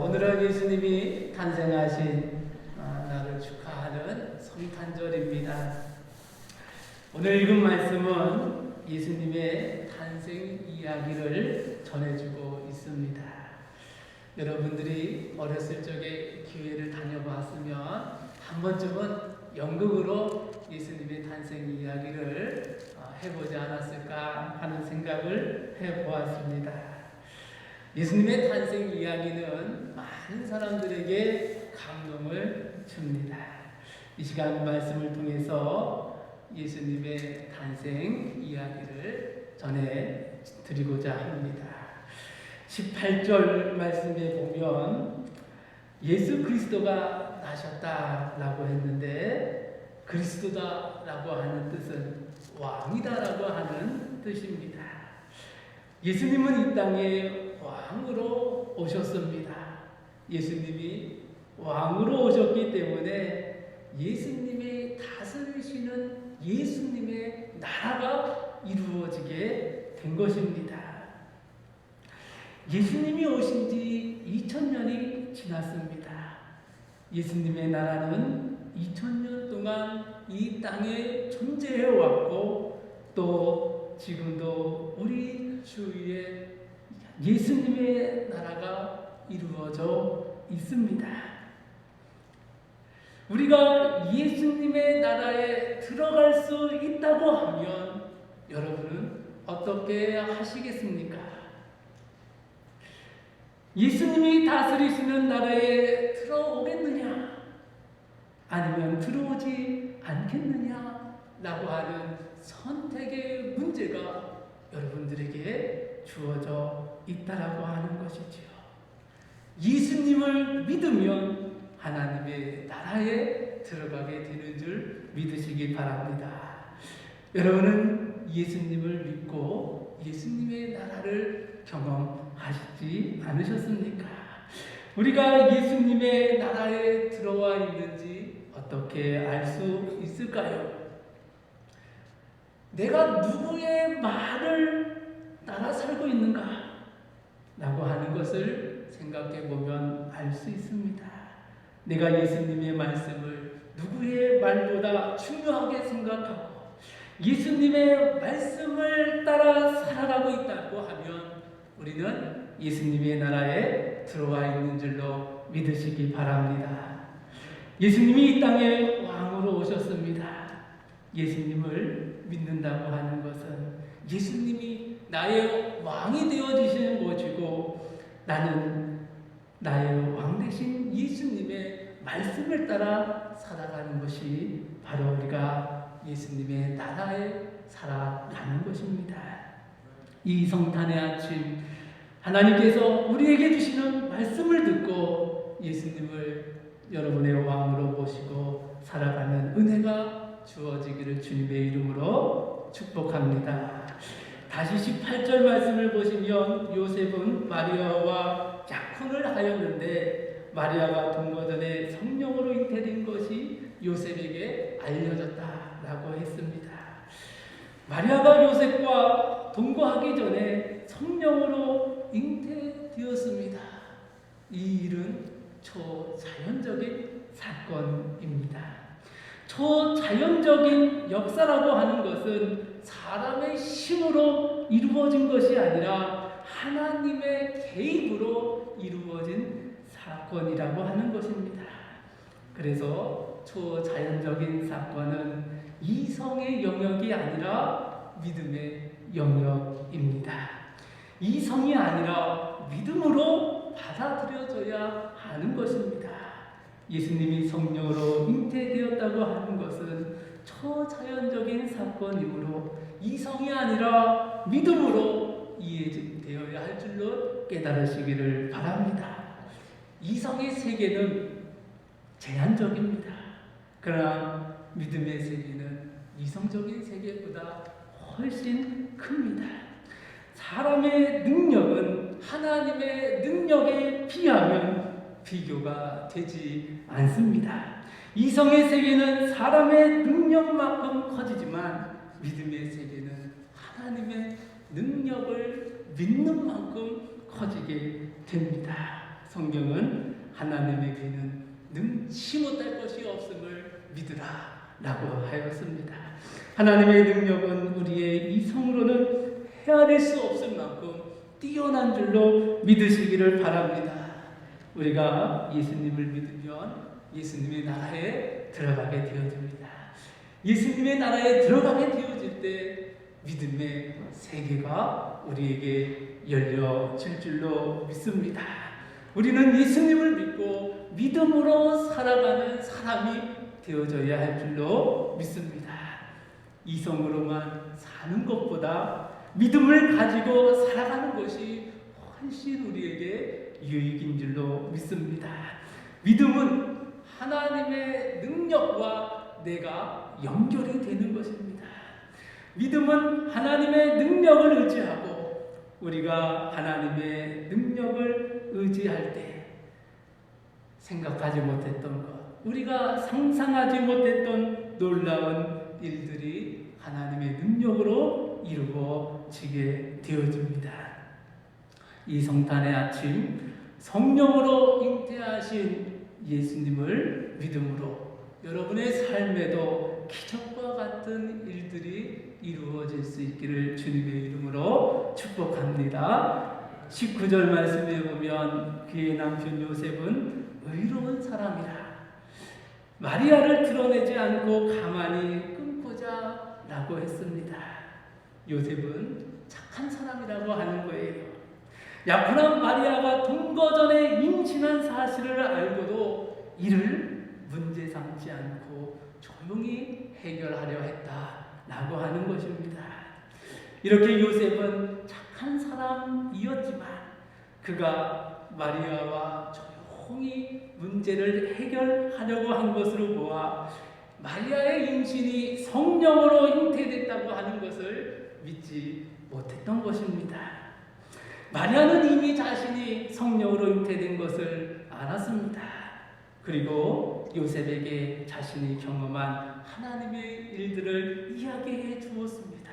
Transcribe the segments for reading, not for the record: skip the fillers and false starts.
오늘은 예수님이 탄생하신 날을 축하하는 성탄절입니다. 오늘 읽은 말씀은 예수님의 탄생 이야기를 전해주고 있습니다. 여러분들이 어렸을 적에 교회를 다녀봤으면 한 번쯤은 연극으로 예수님의 탄생 이야기를 해보지 않았을까 하는 생각을 해보았습니다. 예수님의 탄생 이야기는 많은 사람들에게 감동을 줍니다. 이 시간 말씀을 통해서 예수님의 탄생 이야기를 전해드리고자 합니다. 18절 말씀에 보면 예수 그리스도가 나셨다라고 했는데, 그리스도다라고 하는 뜻은 왕이다라고 하는 뜻입니다. 예수님은 이 땅에 왕으로 오셨습니다. 예수님이 왕으로 오셨기 때문에 예수님이 다스리시는 예수님의 나라가 이루어지게 된 것입니다. 예수님이 오신 지 2000년이 지났습니다. 예수님의 나라는 2000년 동안 이 땅에 존재해 왔고, 또 지금도 우리 주위에 예수님의 나라가 이루어져 있습니다. 우리가 예수님의 나라에 들어갈 수 있다고 하면 여러분은 어떻게 하시겠습니까? 예수님이 다스리시는 나라에 들어오겠느냐? 아니면 들어오지 않겠느냐? 라고 하는 선택의 문제가 여러분들에게 주어져 있다라고 하는 것이지요. 예수님을 믿으면 하나님의 나라에 들어가게 되는 줄 믿으시기 바랍니다. 여러분은 예수님을 믿고 예수님의 나라를 경험하시지 않으셨습니까? 우리가 예수님의 나라에 들어와 있는지 어떻게 알 수 있을까요? 내가 누구의 말을 따라 살고 있는가? 라고 하는 것을 생각해 보면 알 수 있습니다. 내가 예수님의 말씀을 누구의 말보다 중요하게 생각하고 예수님의 말씀을 따라 살아가고 있다고 하면 우리는 예수님의 나라에 들어와 있는 줄로 믿으시기 바랍니다. 예수님이 이 땅에 왕으로 오셨습니다. 예수님을 믿는다고 하는 것은 예수님이 나의 왕이 되어주시는 것이고, 나는 나의 왕 되신 예수님의 말씀을 따라 살아가는 것이 바로 우리가 예수님의 나라에 살아가는 것입니다. 이 성탄의 아침, 하나님께서 우리에게 주시는 말씀을 듣고 예수님을 여러분의 왕으로 모시고 살아가는 은혜가 주어지기를 주님의 이름으로 축복합니다. 다시 18절 말씀을 보시면 요셉은 마리아와 약혼을 하였는데 마리아가 동거 전에 성령으로 잉태된 것이 요셉에게 알려졌다라고 했습니다. 마리아가 요셉과 동거하기 전에 성령으로 잉태되었습니다. 이 일은 초자연적인 사건입니다. 초자연적인 역사라고 하는 것은 사람의 힘으로 이루어진 것이 아니라 하나님의 개입으로 이루어진 사건이라고 하는 것입니다. 그래서 초자연적인 사건은 이성의 영역이 아니라 믿음의 영역입니다. 이성이 아니라 믿음으로 받아들여져야 하는 것입니다. 예수님이 성령으로 잉태되었다고 하는 것은 초자연적인 사건이므로 이성이 아니라 믿음으로 이해되어야 할 줄로 깨달으시기를 바랍니다. 이성의 세계는 제한적입니다. 그러나 믿음의 세계는 이성적인 세계보다 훨씬 큽니다. 사람의 능력은 하나님의 능력에 비하면 비교가 되지 않습니다. 이성의 세계는 사람의 능력만큼 커지지만 믿음의 세계는 하나님의 능력을 믿는 만큼 커지게 됩니다. 성경은 하나님에게는 능치 못할 것이 없음을 믿으라 라고 하였습니다. 하나님의 능력은 우리의 이성으로는 헤아릴 수 없을 만큼 뛰어난 줄로 믿으시기를 바랍니다. 우리가 예수님을 믿으면 예수님의 나라에 들어가게 되어집니다. 예수님의 나라에 들어가게 되어질 때 믿음의 세계가 우리에게 열려질 줄로 믿습니다. 우리는 예수님을 믿고 믿음으로 살아가는 사람이 되어져야 할 줄로 믿습니다. 이성으로만 사는 것보다 믿음을 가지고 살아가는 것이 훨씬 우리에게 유익인 줄로 믿습니다. 믿음은 하나님의 능력과 내가 연결이 되는 것입니다. 믿음은 하나님의 능력을 의지하고 우리가 하나님의 능력을 의지할 때 생각하지 못했던 것, 우리가 상상하지 못했던 놀라운 일들이 하나님의 능력으로 이루어지게 되어집니다. 이 성탄의 아침 성령으로 잉태하신 예수님을 믿음으로 여러분의 삶에도 기적과 같은 일들이 이루어질 수 있기를 주님의 이름으로 축복합니다. 19절 말씀에 보면 그의 남편 요셉은 의로운 사람이라 마리아를 드러내지 않고 가만히 끊고자 라고 했습니다. 요셉은 착한 사람이라고 하는 거예요. 약혼한 마리아가 동거전에 임신한 사실을 알고도 이를 문제 삼지 않고 조용히 해결하려 했다라고 하는 것입니다. 이렇게 요셉은 착한 사람이었지만 그가 마리아와 조용히 문제를 해결하려고 한 것으로 보아 마리아의 임신이 성령으로 잉태됐다고 하는 것을 믿지 못했던 것입니다. 마리아는 이미 자신이 성령으로 잉태된 것을 알았습니다. 그리고 요셉에게 자신이 경험한 하나님의 일들을 이야기해 주었습니다.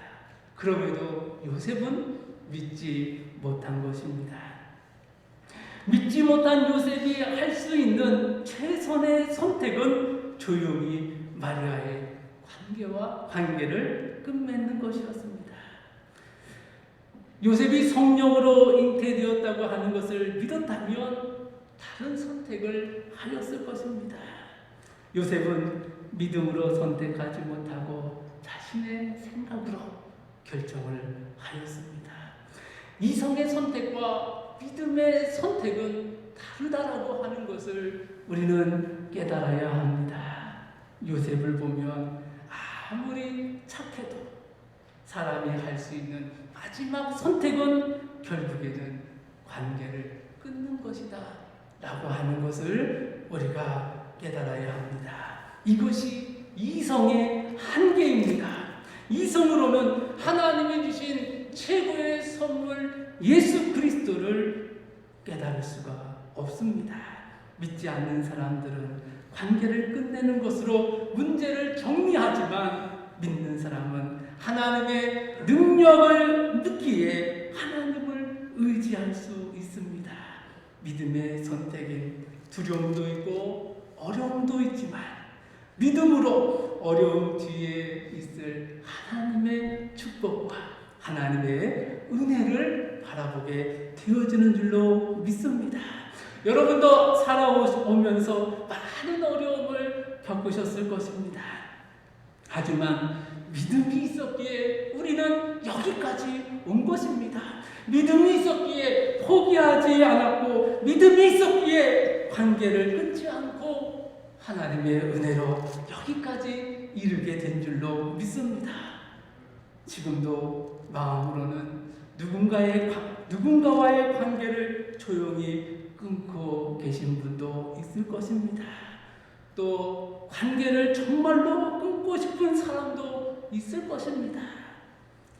그럼에도 요셉은 믿지 못한 것입니다. 믿지 못한 요셉이 할 수 있는 최선의 선택은 조용히 마리아의 관계를 끝맺는 것이었습니다. 요셉이 성령으로 잉태되었다고 하는 것을 믿었다면 다른 선택을 하였을 것입니다. 요셉은 믿음으로 선택하지 못하고 자신의 생각으로 결정을 하였습니다. 이성의 선택과 믿음의 선택은 다르다라고 하는 것을 우리는 깨달아야 합니다. 요셉을 보면 아무리 착해도 사람이 할 수 있는 마지막 선택은 결국에는 관계를 끊는 것이다 라고 하는 것을 우리가 깨달아야 합니다. 이것이 이성의 한계입니다. 이성으로는 하나님이 주신 최고의 선물 예수 그리스도를 깨달을 수가 없습니다. 믿지 않는 사람들은 관계를 끝내는 것으로 문제를 정리하지만 믿는 사람은 하나님의 능력을 느끼기에 하나님을 의지할 수 있습니다. 믿음의 선택엔 두려움도 있고 어려움도 있지만 믿음으로 어려움 뒤에 있을 하나님의 축복과 하나님의 은혜를 바라보게 되어지는 줄로 믿습니다. 여러분도 살아오면서 많은 어려움을 겪으셨을 것입니다. 하지만 믿음이 있었기에 우리는 여기까지 온 것입니다. 믿음이 있었기에 포기하지 않았고 믿음이 있었기에 관계를 끊지 않고 하나님의 은혜로 여기까지 이르게 된 줄로 믿습니다. 지금도 마음으로는 누군가와의 관계를 조용히 끊고 계신 분도 있을 것입니다. 또 관계를 정말로 끊고 싶은 사람도 있을 것입니다.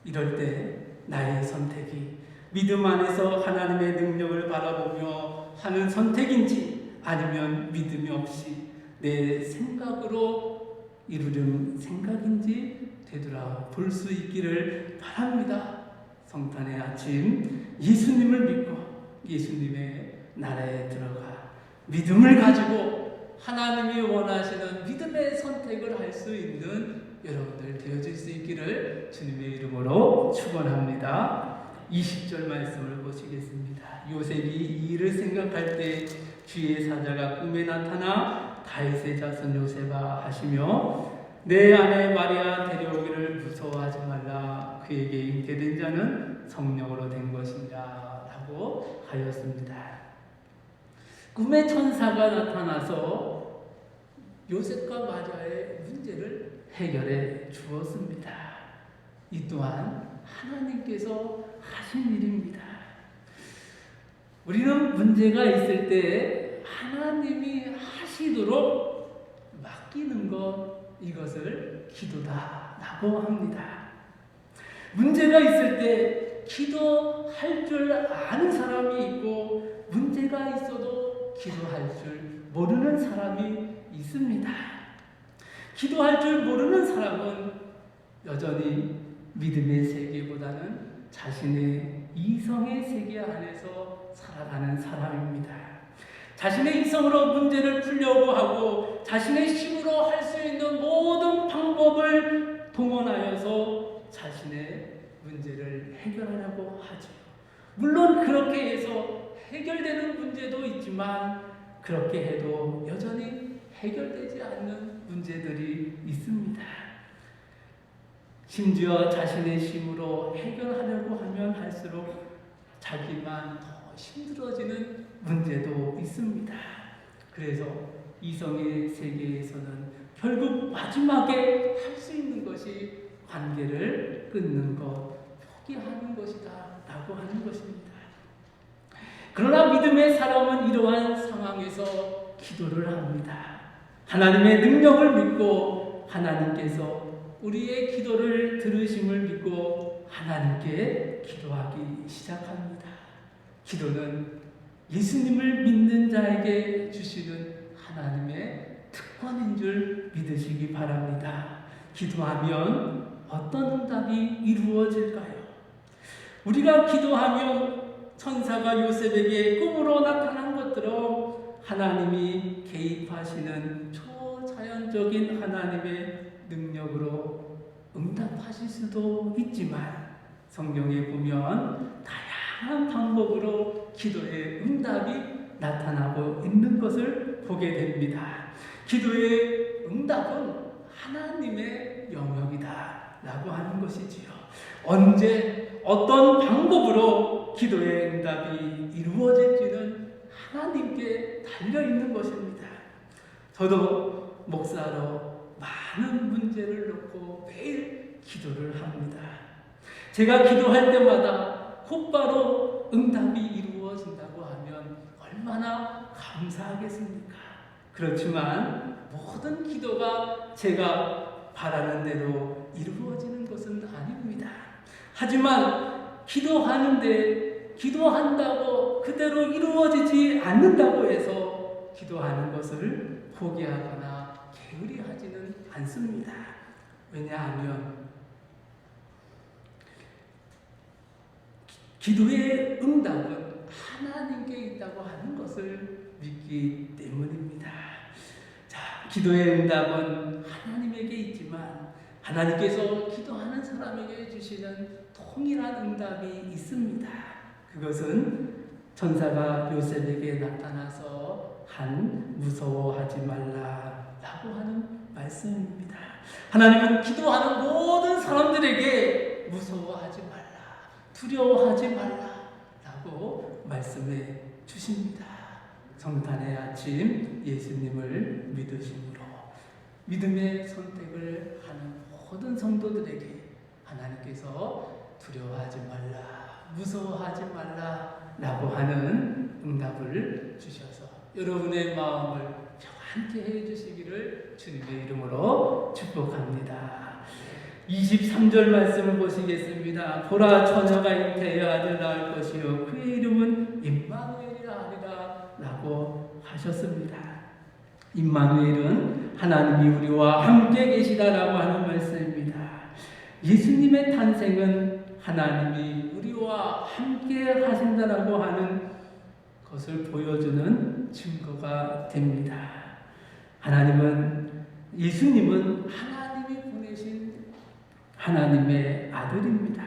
이럴 때 나의 선택이 믿음 안에서 하나님의 능력을 바라보며 하는 선택인지 아니면 믿음이 없이 내 생각으로 이루는 생각인지 되돌아볼 수 있기를 바랍니다. 성탄의 아침 예수님을 믿고 예수님의 나라에 들어가 믿음을 가지고 하나님이 원하시는 믿음의 선택을 할 수 있는 여러분들 되어질 수 있기를 주님의 이름으로 축원합니다. 20절 말씀을 보시겠습니다. 요셉이 이 일을 생각할 때 주의 사자가 꿈에 나타나 다윗의 자손 요셉아 하시며 내 아내 마리아 데려오기를 무서워하지 말라. 그에게 있게 된 자는 성령으로 된 것이니라 라고 하였습니다. 꿈의 천사가 나타나서 요셉과 마리아의 문제를 해결해 주었습니다. 이 또한 하나님께서 하신 일입니다. 우리는 문제가 있을 때 하나님이 하시도록 맡기는 것, 이것을 기도다라고 합니다. 문제가 있을 때 기도할 줄 아는 사람이 있고 문제가 있어도 기도할 줄 모르는 사람이 있습니다. 기도할 줄 모르는 사람은 여전히 믿음의 세계보다는 자신의 이성의 세계 안에서 살아가는 사람입니다. 자신의 이성으로 문제를 풀려고 하고 자신의 힘으로 할 수 있는 모든 방법을 동원하여서 자신의 문제를 해결하려고 하죠. 물론 그렇게 해서 해결되는 문제도 있지만 그렇게 해도 여전히 해결되지 않는 문제들이 있습니다. 심지어 자신의 힘으로 해결하려고 하면 할수록 자기만 더 힘들어지는 문제도 있습니다. 그래서 이성의 세계에서는 결국 마지막에 할 수 있는 것이 관계를 끊는 것, 포기하는 것이다 라고 하는 것입니다. 그러나 믿음의 사람은 이러한 상황에서 기도를 합니다. 하나님의 능력을 믿고 하나님께서 우리의 기도를 들으심을 믿고 하나님께 기도하기 시작합니다. 기도는 예수님을 믿는 자에게 주시는 하나님의 특권인 줄 믿으시기 바랍니다. 기도하면 어떤 응답이 이루어질까요? 우리가 기도하면 천사가 요셉에게 꿈으로 나타난 것처럼 하나님이 개입하시는 초자연적인 하나님의 능력으로 응답하실 수도 있지만 성경에 보면 다양한 방법으로 기도의 응답이 나타나고 있는 것을 보게 됩니다. 기도의 응답은 하나님의 영역이다 라고 하는 것이지요. 언제 어떤 방법으로 기도의 응답이 이루어질지는 하나님께 달려있는 것입니다. 저도 목사로 많은 문제를 놓고 매일 기도를 합니다. 제가 기도할 때마다 곧바로 응답이 이루어진다고 하면 얼마나 감사하겠습니까? 그렇지만 모든 기도가 제가 바라는 대로 이루어지는 것은 아닙니다. 하지만 기도하는데 기도한다고 그대로 이루어지지 않는다고 해서 기도하는 것을 포기하거나 게으리하지는 않습니다. 왜냐하면 기도의 응답은 하나님께 있다고 하는 것을 믿기 때문입니다. 자, 기도의 응답은 하나님에게 있지만 하나님께서 기도하는 사람에게 주시는 동일한 응답이 있습니다. 그것은 천사가 요셉에게 나타나서 한 무서워하지 말라라고 하는 말씀입니다. 하나님은 기도하는 모든 사람들에게 무서워하지 말라, 두려워하지 말라라고 말씀해 주십니다. 성탄의 아침 예수님을 믿으심으로 믿음의 선택을 하는 모든 성도들에게 하나님께서 두려워하지 말라, 무서워하지 말라라고 하는 응답을 주셔서 여러분의 마음을 평안케 해주시기를 주님의 이름으로 축복합니다. 23절 말씀을 보시겠습니다. 보라, 처녀가 잉태하여 아들 낳을 것이요 그의 이름은 임마누엘이라 하리라 라고 하셨습니다. 임마누엘은 하나님이 우리와 함께 계시다라고 하는 말씀입니다. 예수님의 탄생은 하나님이 우리와 함께 하신다라고 하는 그것을 보여주는 증거가 됩니다. 예수님은 하나님이 보내신 하나님의 아들입니다.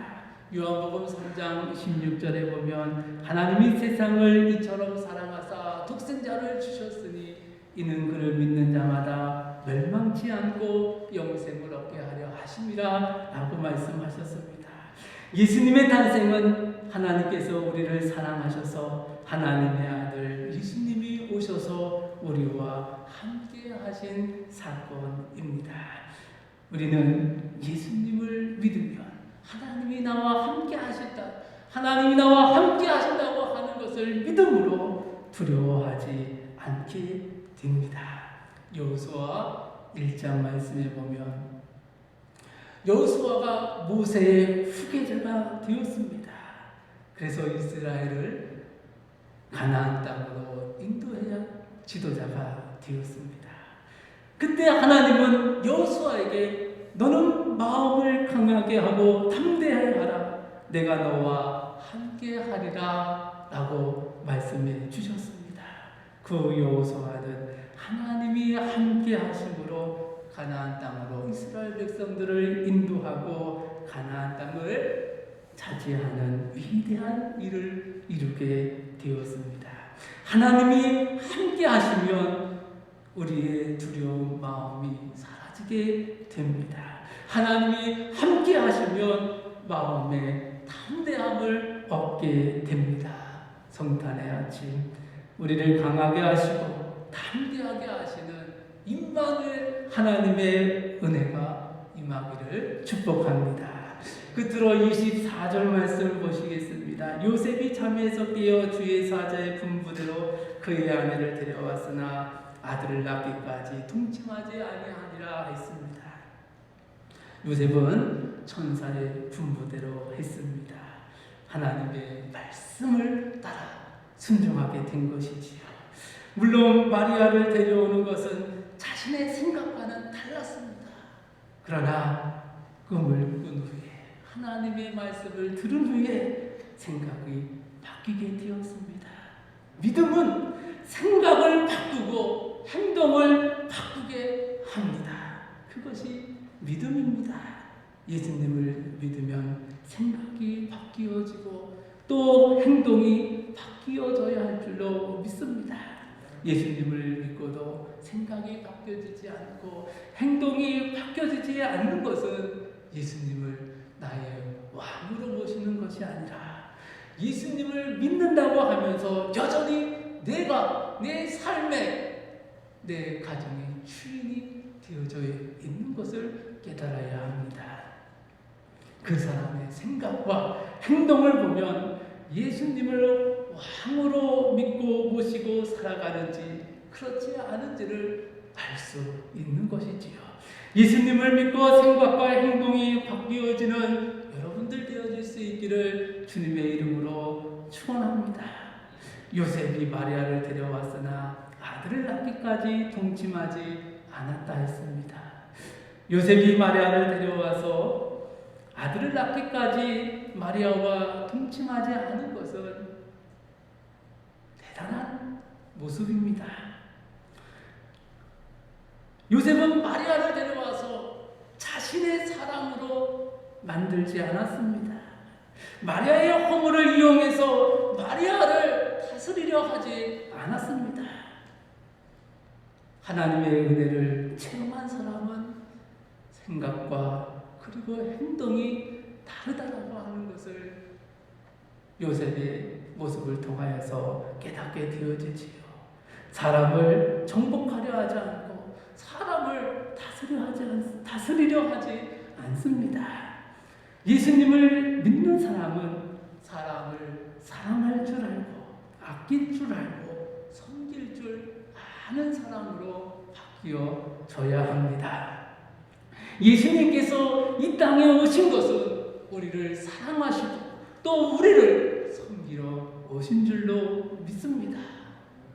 요한복음 3장 16절에 보면 하나님이 세상을 이처럼 사랑하사 독생자를 주셨으니 이는 그를 믿는 자마다 멸망치 않고 영생을 얻게 하려 하심이라 라고 말씀하셨습니다. 예수님의 탄생은 하나님께서 우리를 사랑하셔서 하나님의 아들 예수님이 오셔서 우리와 함께 하신 사건입니다. 우리는 예수님을 믿으면 하나님이 나와 함께 하신다고 하는 것을 믿음으로 두려워하지 않게 됩니다. 여호수아 1장 말씀에 보면 여호수아가 모세의 후계자가 되었습니다. 그래서 이스라엘을 가나안 땅으로 인도해야 지도자가 되었습니다. 그때 하나님은 여호수아에게 너는 마음을 강하게 하고 담대하라. 내가 너와 함께 하리라 라고 말씀해 주셨습니다. 그 여호수아는 하나님이 함께 하심으로 가나안 땅으로 이스라엘 백성들을 인도하고 가나안 땅을 차지하는 위대한 일을 이루게 되었습니다. 하나님이 함께 하시면 우리의 두려운 마음이 사라지게 됩니다. 하나님이 함께 하시면 마음에 담대함을 얻게 됩니다. 성탄의 아침 우리를 강하게 하시고 담대하게 하시는 임마누엘 하나님의 은혜가 임하기를 축복합니다. 끝으로 24절 말씀을 보시겠습니다. 요셉이 잠에서 깨어 주의 사자의 분부대로 그의 아내를 데려왔으나 아들을 낳기까지 동침하지 아니하니라 했습니다. 요셉은 천사의 분부대로 했습니다. 하나님의 말씀을 따라 순종하게 된 것이지요. 물론 마리아를 데려오는 것은 자신의 생각과는 달랐습니다. 그러나 꿈을 꾼 후에 하나님의 말씀을 들은 후에 생각이 바뀌게 되었습니다. 믿음은 생각을 바꾸고 행동을 바꾸게 합니다. 그것이 믿음입니다. 예수님을 믿으면 생각이 바뀌어지고 또 행동이 바뀌어져야 할 줄로 믿습니다. 예수님을 믿고도 생각이 바뀌어지지 않고 행동이 바뀌어지지 않는 것은 예수님을 나의 왕으로 모시는 것이 아니라 예수님을 믿는다고 하면서 여전히 내가 내 삶에 내 가정의 주인이 되어져 있는 것을 깨달아야 합니다. 그 사람의 생각과 행동을 보면 예수님을 왕으로 믿고 모시고 살아가는지 그렇지 않은지를 알 수 있는 것이지요. 예수님을 믿고 생각과 행동이 바뀌어지는 여러분들 되어질 수 있기를 주님의 이름으로 축원합니다. 요셉이 마리아를 데려왔으나 아들을 낳기까지 동침하지 않았다 했습니다. 요셉이 마리아를 데려와서 아들을 낳기까지 마리아와 동침하지 않은 것은 대단한 모습입니다. 요셉은 마리아를 데려와서 자신의 사랑으로 만들지 않았습니다. 마리아의 허물을 이용해서 마리아를 다스리려 하지 않았습니다. 하나님의 은혜를 체험한 사람은 생각과 그리고 행동이 다르다고 하는 것을 요셉의 모습을 통하여서 깨닫게 되어지지요. 사람을 정복하려 하지 않고 사람을 다스리려 하지 않습니다. 예수님을 믿는 사람은 사람을 사랑할 줄 알고 아낄 줄 알고 섬길 줄 아는 사람으로 바뀌어져야 합니다. 예수님께서 이 땅에 오신 것은 우리를 사랑하시고 또 우리를 섬기러 오신 줄로 믿습니다.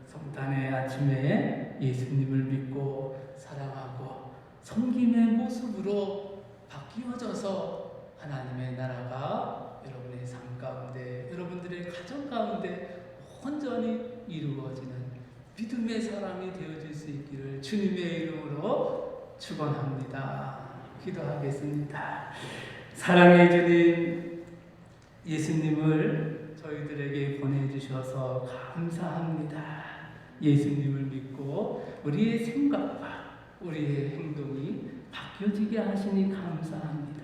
성탄의 아침에 예수님을 믿고 사랑하고 섬김의 모습으로 바뀌어져서 하나님의 나라가 여러분의 삶 가운데 여러분들의 가정 가운데 온전히 이루어지는 믿음의 사람이 되어질 수 있기를 주님의 이름으로 축원합니다. 기도하겠습니다. 사랑해 주님, 예수님을 저희들에게 보내주셔서 감사합니다. 예수님을 믿고 우리의 생각과 우리의 행동이 바뀌어지게 하시니 감사합니다.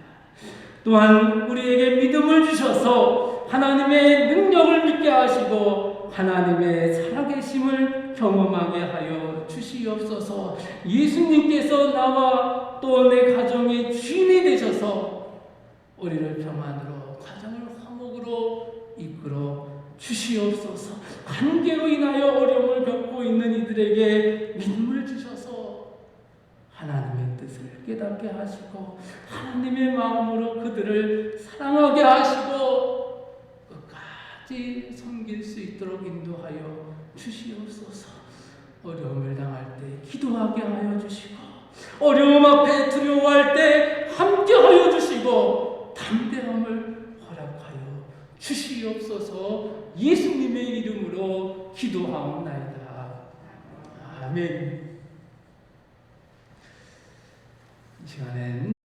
또한 우리에게 믿음을 주셔서 하나님의 능력을 믿게 하시고 하나님의 살아계심을 경험하게 하여 주시옵소서. 예수님께서 나와 또 내 가정의 주인이 되셔서 우리를 평안으로, 가정을 화목으로 이끌어 주시옵소서. 관계로 인하여 어려움을 겪고 있는 이들에게 믿음을 주셔서 하나님의 뜻을 깨닫게 하시고 하나님의 마음으로 그들을 사랑하게 하시고 끝까지 섬길 수 있도록 인도하여 주시옵소서. 어려움을 당할 때 기도하게 하여 주시고 어려움 앞에 두려워할 때 함께하여 주시고 담대함을 허락하여 주시옵소서. 예수님의 이름으로 기도하옵나이다. 아멘. 이 시간엔